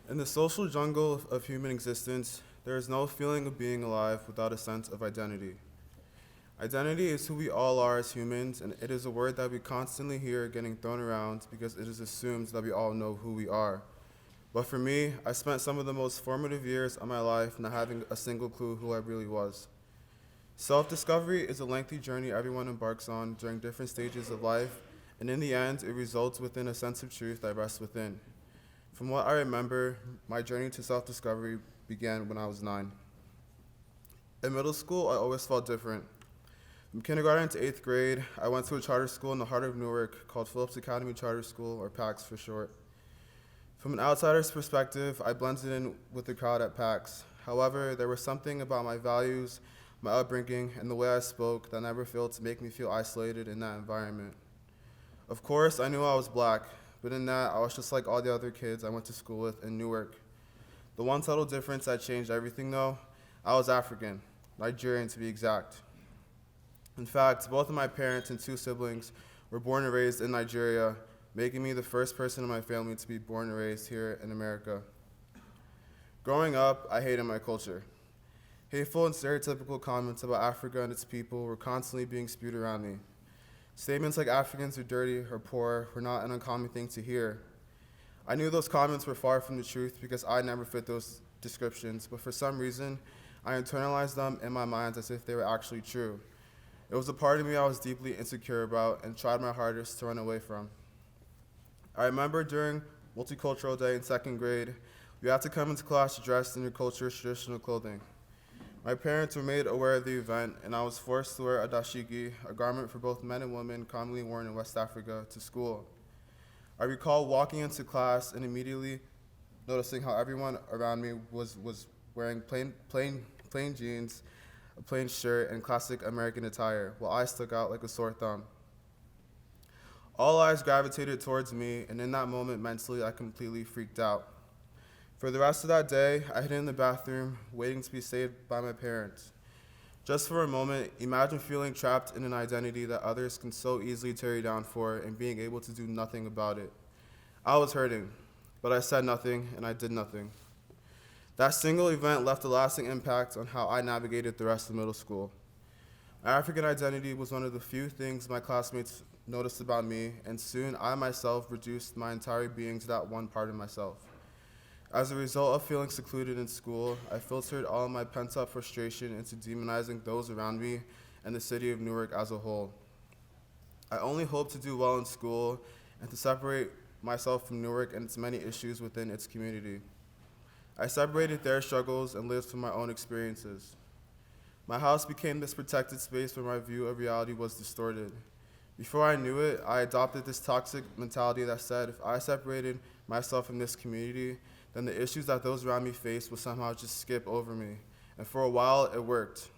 In the social jungle of human existence, there is no feeling of being alive without a sense of identity. Identity is who we all are as humans, and it is a word that we constantly hear getting thrown around because it is assumed that we all know who we are. But for me, I spent some of the most formative years of my life not having a single clue who I really was. Self-discovery is a lengthy journey everyone embarks on during different stages of life, and in the end, it results within a sense of truth that rests within. From what I remember, my journey to self-discovery began when I was 9. In middle school, I always felt different. From kindergarten to 8th grade, I went to a charter school in the heart of Newark called Phillips Academy Charter School, or PAX for short. From an outsider's perspective, I blended in with the crowd at PAX. However, there was something about my values, my upbringing, and the way I spoke that never failed to make me feel isolated in that environment. Of course, I knew I was black, but in that, I was just like all the other kids I went to school with in Newark. The one subtle difference that changed everything, though, I was African, Nigerian to be exact. In fact, both of my parents and 2 siblings were born and raised in Nigeria, making me the first person in my family to be born and raised here in America. Growing up, I hated my culture. Hateful and stereotypical comments about Africa and its people were constantly being spewed around me. Statements like Africans are dirty or poor were not an uncommon thing to hear. I knew those comments were far from the truth because I never fit those descriptions, but for some reason, I internalized them in my mind as if they were actually true. It was a part of me I was deeply insecure about and tried my hardest to run away from. I remember during Multicultural Day in 2nd grade, you had to come into class dressed in your culture's traditional clothing. My parents were made aware of the event, and I was forced to wear a dashiki, a garment for both men and women commonly worn in West Africa, to school. I recall walking into class and immediately noticing how everyone around me was wearing plain jeans, a plain shirt, and classic American attire, while I stuck out like a sore thumb. All eyes gravitated towards me, and in that moment, mentally, I completely freaked out. For the rest of that day, I hid in the bathroom, waiting to be saved by my parents. Just for a moment, imagine feeling trapped in an identity that others can so easily tear you down for and being able to do nothing about it. I was hurting, but I said nothing and I did nothing. That single event left a lasting impact on how I navigated the rest of middle school. My African identity was one of the few things my classmates noticed about me, and soon I myself reduced my entire being to that one part of myself. As a result of feeling secluded in school, I filtered all of my pent-up frustration into demonizing those around me and the city of Newark as a whole. I only hoped to do well in school and to separate myself from Newark and its many issues within its community. I separated their struggles and lived from my own experiences. My house became this protected space where my view of reality was distorted. Before I knew it, I adopted this toxic mentality that said if I separated myself from this community, then the issues that those around me faced would somehow just skip over me. And for a while, it worked.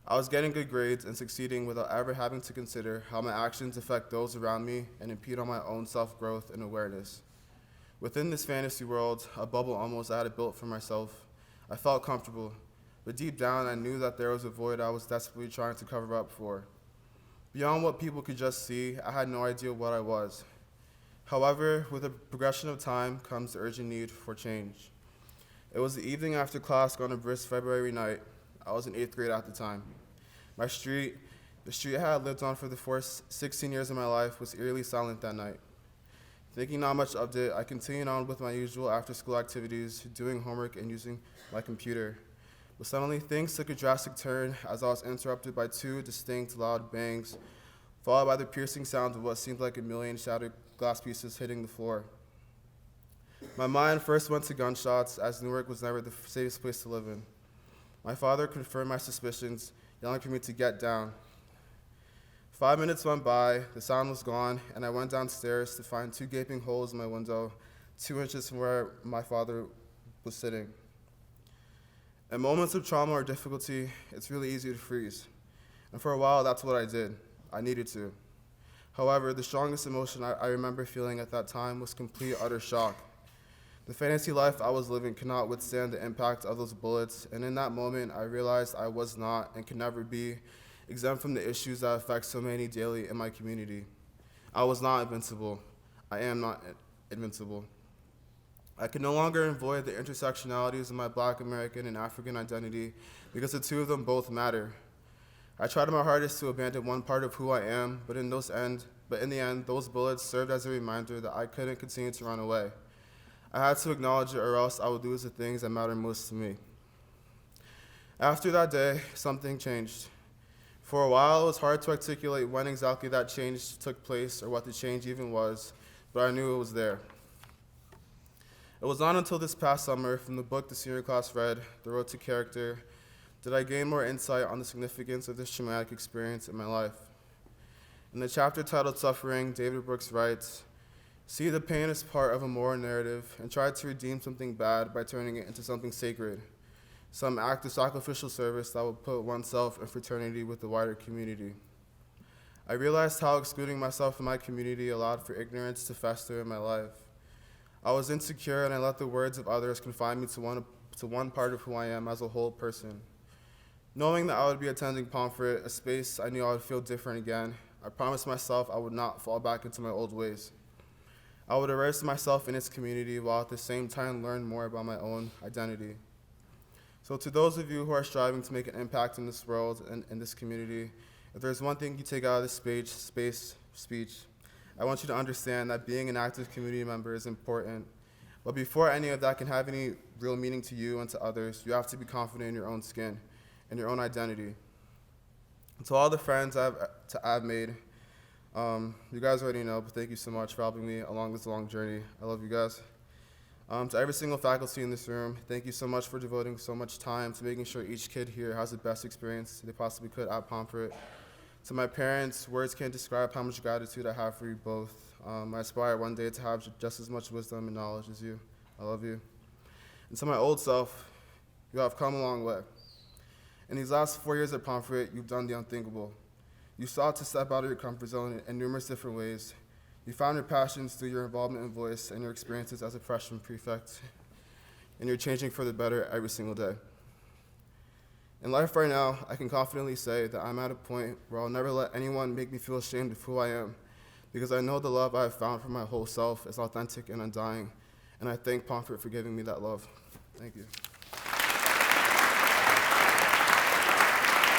I was getting good grades and succeeding without ever having to consider how my actions affect those around me and impede on my own self-growth and awareness. Within this fantasy world, a bubble almost I had built for myself, I felt comfortable, but deep down I knew that there was a void I was desperately trying to cover up for. Beyond what people could just see, I had no idea what I was. However, with the progression of time comes the urgent need for change. It was the evening after class on a brisk February night. I was in 8th grade at the time. The street I had lived on for the first 16 years of my life, was eerily silent that night. Thinking not much of it, I continued on with my usual after-school activities, doing homework and using my computer. But suddenly, things took a drastic turn as I was interrupted by 2 distinct, loud bangs, followed by the piercing sound of what seemed like a million shattered glass pieces hitting the floor. My mind first went to gunshots, as Newark was never the safest place to live in. My father confirmed my suspicions, yelling for me to get down. 5 minutes went by, the sound was gone, and I went downstairs to find 2 gaping holes in my window, 2 inches from where my father was sitting. In moments of trauma or difficulty, it's really easy to freeze. And for a while, that's what I did. I needed to. However, the strongest emotion I remember feeling at that time was complete, utter shock. The fantasy life I was living could not withstand the impact of those bullets, and in that moment, I realized I was not and could never be exempt from the issues that affect so many daily in my community. I was not invincible. I am not invincible. I can no longer avoid the intersectionalities of my Black American and African identity because the two of them both matter. I tried my hardest to abandon one part of who I am, but in the end, those bullets served as a reminder that I couldn't continue to run away. I had to acknowledge it, or else I would lose the things that matter most to me. After that day, something changed. For a while, it was hard to articulate when exactly that change took place or what the change even was, but I knew it was there. It was not until this past summer, from the book the senior class read, The Road to Character, did I gain more insight on the significance of this traumatic experience in my life. In the chapter titled Suffering, David Brooks writes, "See the pain as part of a moral narrative and try to redeem something bad by turning it into something sacred, some act of sacrificial service that will put oneself in fraternity with the wider community." I realized how excluding myself from my community allowed for ignorance to fester in my life. I was insecure, and I let the words of others confine me to one part of who I am as a whole person. Knowing that I would be attending Pomfret, a space I knew I would feel different again, I promised myself I would not fall back into my old ways. I would immerse myself in its community while at the same time learn more about my own identity. So to those of you who are striving to make an impact in this world and in this community, if there's one thing you take out of this speech, I want you to understand that being an active community member is important. But before any of that can have any real meaning to you and to others, you have to be confident in your own skin and your own identity. And to all the friends I've made, you guys already know, but thank you so much for helping me along this long journey. I love you guys. To every single faculty in this room, thank you so much for devoting so much time to making sure each kid here has the best experience they possibly could at Pomfret. To my parents, words can't describe how much gratitude I have for you both. I aspire one day to have just as much wisdom and knowledge as you. I love you. And to my old self, you have come a long way. In these last 4 years at Pomfret, you've done the unthinkable. You sought to step out of your comfort zone in numerous different ways. You found your passions through your involvement in Voice and your experiences as a freshman prefect. And you're changing for the better every single day. In life right now, I can confidently say that I'm at a point where I'll never let anyone make me feel ashamed of who I am, because I know the love I have found for my whole self is authentic and undying, and I thank Pomfret for giving me that love. Thank you.